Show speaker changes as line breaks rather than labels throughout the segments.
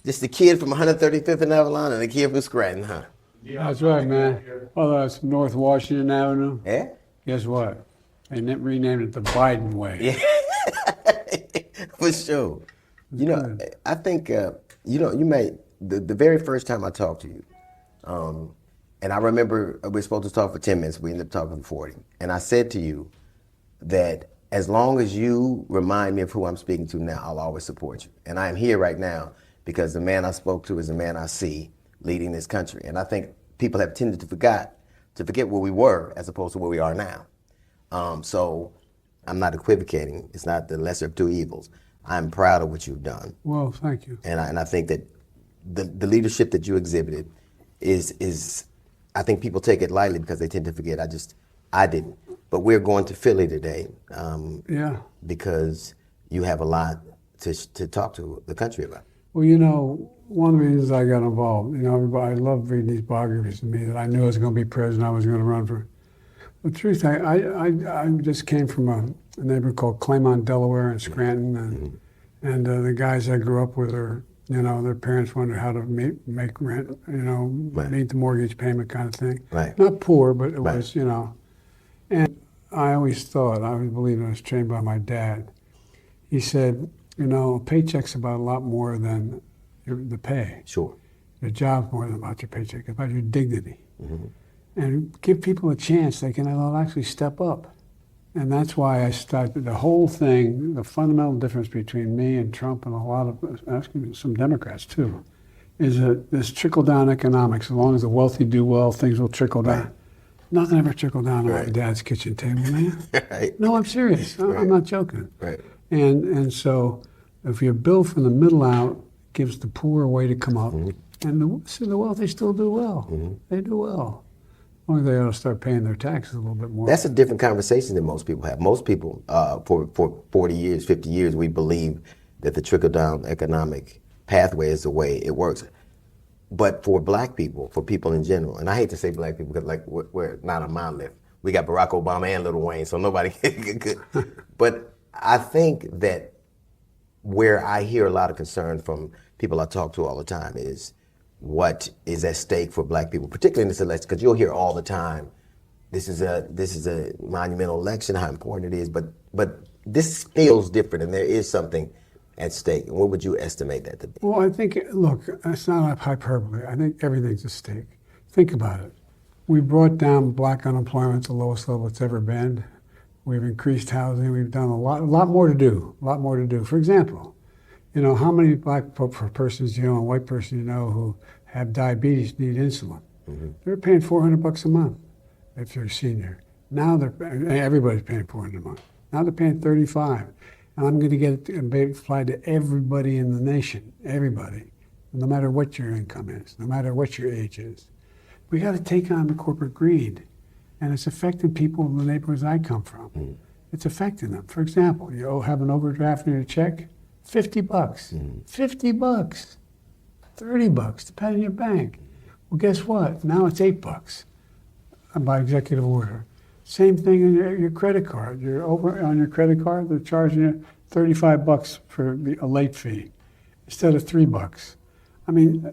Just the kid from 135th and Avalon and the kid from Scranton, huh?
That's right, man. Well, that's North Washington Avenue.
Yeah?
Guess what? They renamed it the Biden way.
Yeah. For sure. You know,
Good.
I think, you made the very first time I talked to you, and I remember we were supposed to talk for 10 minutes. We ended up talking for 40. And I said to you that as long as you remind me of who I'm speaking to now, I'll always support you. And I am here right now because the man I spoke to is the man I see leading this country. And I think people have tended to forget where we were as opposed to where we are now. So I'm not equivocating. It's not the lesser of two evils. I'm proud of what you've done.
Well, thank you.
And I think that the leadership that you exhibited is I think people take it lightly because they tend to forget. I didn't. But we're going to Philly today because you have a lot to talk to the country about.
Well, you know, one of the reasons I got involved, you know, everybody, I love reading these biographies of me that I knew I was going to be president, I was going to run for. The truth, I just came from a neighborhood called Claymont, Delaware, in Scranton, and the guys I grew up with are, you know, their parents wondered how to make rent, you know, meet the mortgage payment kind of thing.
Right.
Not poor, but it was, you know. And I always believed I was trained by my dad. He said, you know, a paycheck's about a lot more than the pay.
Sure.
Your job's more than about your paycheck, it's about your dignity. And give people a chance, they'll actually step up. And that's why I started the whole thing. The fundamental difference between me and Trump and a lot of, some Democrats too, is that this trickle-down economics. As long as the wealthy do well, things will trickle down.
Right.
Nothing ever trickled down to my dad's kitchen table, man.
Right.
No, I'm serious. I'm not joking.
Right.
And so if you build from the middle out, gives the poor a way to come up. And the wealthy still do well. They do well. Only they ought to start paying their taxes a little bit more.
That's a different conversation than most people have. Most people, for 40 years, 50 years, we believe that the trickle-down economic pathway is the way it works. But for black people, for people in general, and I hate to say black people because we're not a monolith. We got Barack Obama and Lil Wayne, so nobody could. But I think that where I hear a lot of concern from people I talk to all the time is what is at stake for black people, particularly in this election, because you'll hear all the time, this is a monumental election, how important it is, but this feels different, and there is something at stake. And what would you estimate that to be?
Well, I think, look, it's not hyperbole. I think everything's at stake. Think about it. We brought down black unemployment to the lowest level it's ever been. We've increased housing. We've done a lot more to do. For example, you know, how many black persons you know and white persons you know who have diabetes need insulin? They're paying $400 a month if you're a senior. Now everybody's paying $400 a month. Now they're paying $35. And I'm going to get it applied to everybody in the nation, everybody, no matter what your income is, no matter what your age is. We got to take on the corporate greed, and it's affecting people in the neighborhoods I come from. It's affecting them. For example, you have an overdraft in your check, $50, $50, $30, depending on your bank. Well, guess what? Now it's $8 by executive order. Same thing in your credit card. You're over on your credit card, they're charging you $35 for a late fee instead of $3. I mean,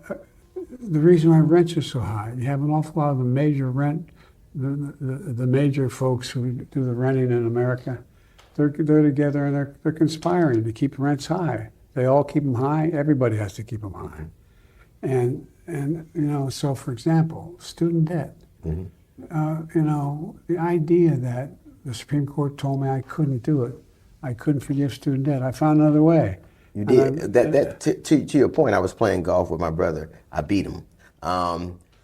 the reason why rents are so high, you have an awful lot of the major the major folks who do the renting in America, they're together and they're conspiring to keep rents high. They all keep them high. Everybody has to keep them high. And you know, so for example, student debt. You know, the idea that the Supreme Court told me I couldn't do it, I couldn't forgive student debt. I found another way.
You did. To your point, I was playing golf with my brother. I beat him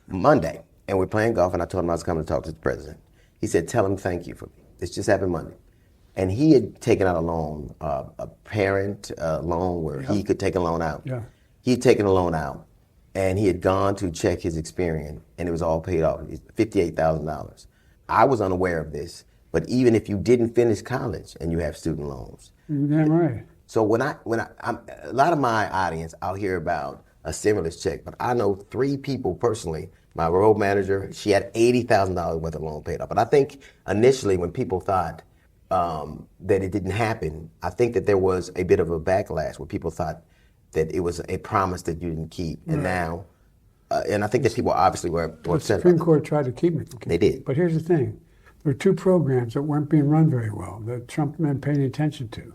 Monday, and we're playing golf, and I told him I was coming to talk to the president. He said, "Tell him thank you for me." This just happened Monday. And he had taken out a loan, a parent loan where he could take a loan out.
Yeah.
He had taken a loan out, and he had gone to check his Experian, and it was all paid off, $58,000. I was unaware of this, but even if you didn't finish college and you have student loans.
You're damn right.
So when a lot of my audience, I'll hear about a stimulus check, but I know 3 people personally. My road manager, she had $80,000 worth of loan paid off. But I think initially when people thought that it didn't happen, I think that there was a bit of a backlash where people thought that it was a promise that you didn't keep, and
Right.
now, and I think that people obviously were
The
upset.
Supreme Court tried to keep me from
They did.
But here's the thing. There were two programs that weren't being run very well that Trump men paid attention to.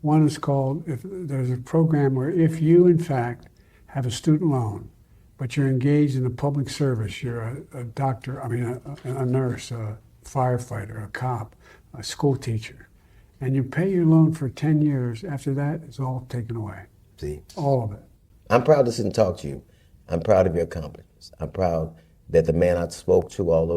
One is called, if there's a program where if you, in fact, have a student loan, but you're engaged in a public service, you're a doctor, a nurse, a firefighter, a cop, a school teacher, and you pay your loan for 10 years, after that, it's all taken away.
See,
All of it.
I'm proud to sit and talk to you. I'm proud of your accomplishments. I'm proud that the man I spoke to all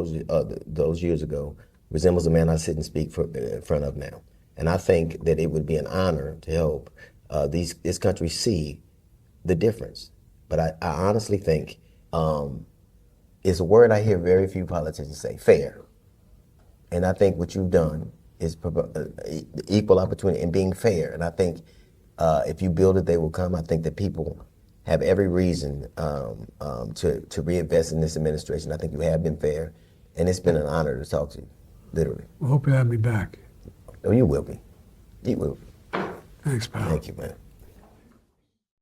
those years ago resembles the man I sit and speak in front of now. And I think that it would be an honor to help this country see the difference. But I honestly think it's a word I hear very few politicians say, fair. And I think what you've done is equal opportunity and being fair. And I think if you build it, they will come. I think that people have every reason to reinvest in this administration. I think you have been fair, and it's been an honor to talk to you, literally.
I hope you have me back.
Oh, you will be. You will be.
Thanks, pal.
Thank you, man.